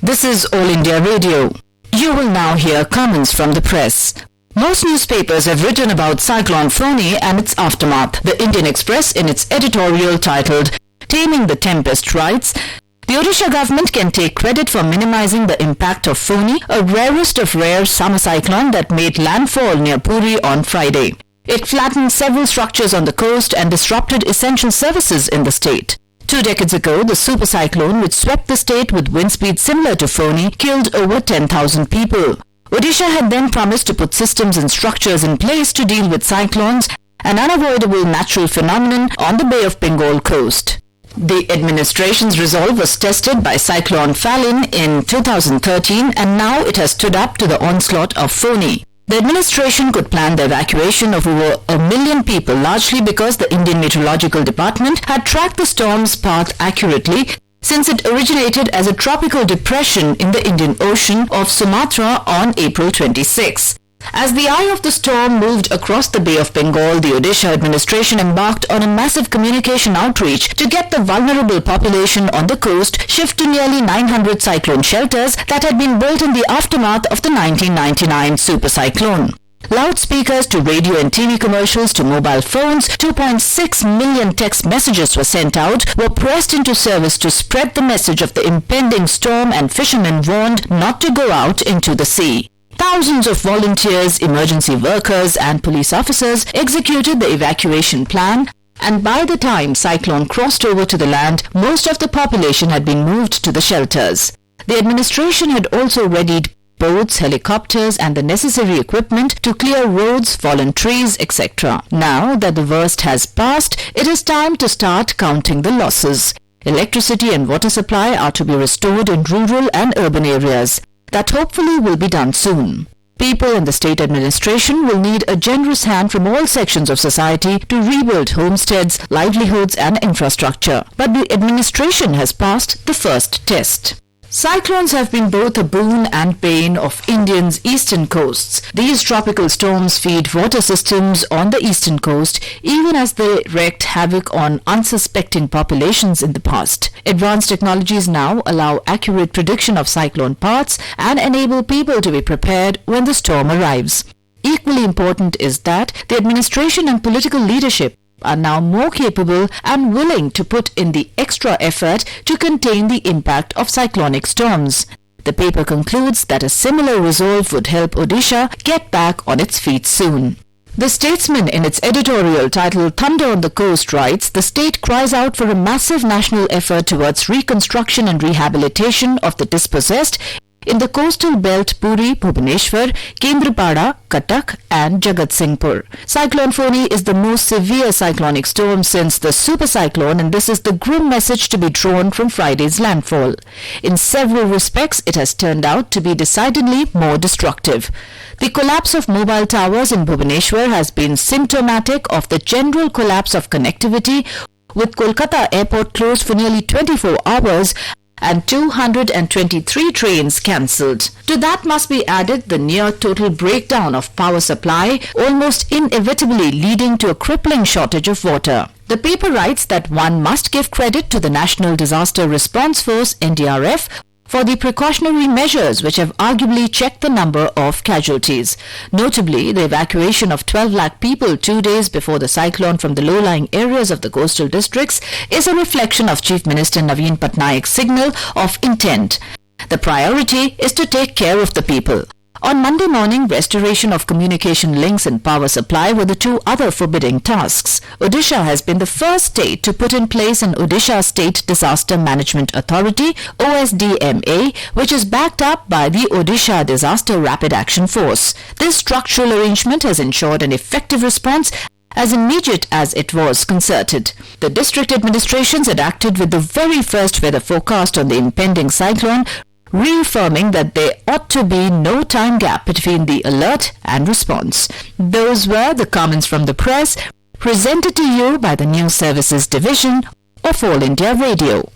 This is All India Radio. You will now hear comments from the press. Most newspapers have written about Cyclone Foni and its aftermath. The Indian Express, in its editorial titled Taming the Tempest, writes, the Odisha government can take credit for minimizing the impact of Foni, a rarest of rare summer cyclone that made landfall near Puri on Friday. It flattened several structures on the coast and disrupted essential services in the state. 2 decades ago, the super cyclone, which swept the state with wind speed similar to Foni, killed over 10,000 people. Odisha had then promised to put systems and structures in place to deal with cyclones, an unavoidable natural phenomenon on the Bay of Bengal coast. The administration's resolve was tested by Cyclone Falin in 2013, and now it has stood up to the onslaught of Foni. The administration could plan the evacuation of over 1 million people, largely because the Indian Meteorological Department had tracked the storm's path accurately since it originated as a tropical depression in the Indian Ocean off Sumatra on April 26. As the eye of the storm moved across the Bay of Bengal, the Odisha administration embarked on a massive communication outreach to get the vulnerable population on the coast shift to nearly 900 cyclone shelters that had been built in the aftermath of the 1999 super cyclone. Loudspeakers to radio and TV commercials to mobile phones, 2.6 million text messages were sent out, were pressed into service to spread the message of the impending storm, and fishermen warned not to go out into the sea. Thousands of volunteers, emergency workers and police officers executed the evacuation plan, and by the time cyclone crossed over to the land, most of the population had been moved to the shelters. The administration had also readied boats, helicopters and the necessary equipment to clear roads, fallen trees, etc. Now that the worst has passed, it is time to start counting the losses. Electricity and water supply are to be restored in rural and urban areas. That hopefully will be done soon. People in the state administration will need a generous hand from all sections of society to rebuild homesteads, livelihoods and infrastructure. But the administration has passed the first test. Cyclones have been both a boon and bane of India's eastern coasts. These tropical storms feed water systems on the eastern coast, even as they wreaked havoc on unsuspecting populations in the past. Advanced technologies now allow accurate prediction of cyclone paths and enable people to be prepared when the storm arrives. Equally important is that the administration and political leadership are now more capable and willing to put in the extra effort to contain the impact of cyclonic storms. The paper concludes that a similar resolve would help Odisha get back on its feet soon. The Statesman, in its editorial titled Thunder on the Coast, writes, the state cries out for a massive national effort towards reconstruction and rehabilitation of the dispossessed in the coastal belt Puri, Bhubaneswar, Kendrapada, Cuttack and Jagatsinghpur. Cyclone Foni is the most severe cyclonic storm since the super cyclone, and this is the grim message to be drawn from Friday's landfall. In several respects, it has turned out to be decidedly more destructive. The collapse of mobile towers in Bhubaneswar has been symptomatic of the general collapse of connectivity, with Kolkata airport closed for nearly 24 hours and 223 trains cancelled. To that must be added the near total breakdown of power supply, almost inevitably leading to a crippling shortage of water. The paper writes that one must give credit to the National Disaster Response Force (NDRF) for the precautionary measures which have arguably checked the number of casualties. Notably, the evacuation of 12 lakh people 2 days before the cyclone from the low-lying areas of the coastal districts is a reflection of Chief Minister Naveen Patnaik's signal of intent. The priority is to take care of the people. On Monday morning, restoration of communication links and power supply were the 2 other forbidding tasks. Odisha has been the first state to put in place an Odisha State Disaster Management Authority (OSDMA), which is backed up by the Odisha Disaster Rapid Action Force. This structural arrangement has ensured an effective response as immediate as it was concerted. The district administrations had acted with the very first weather forecast on the impending cyclone, reaffirming that there ought to be no time gap between the alert and response. Those were the comments from the press, presented to you by the News Services Division of All India Radio.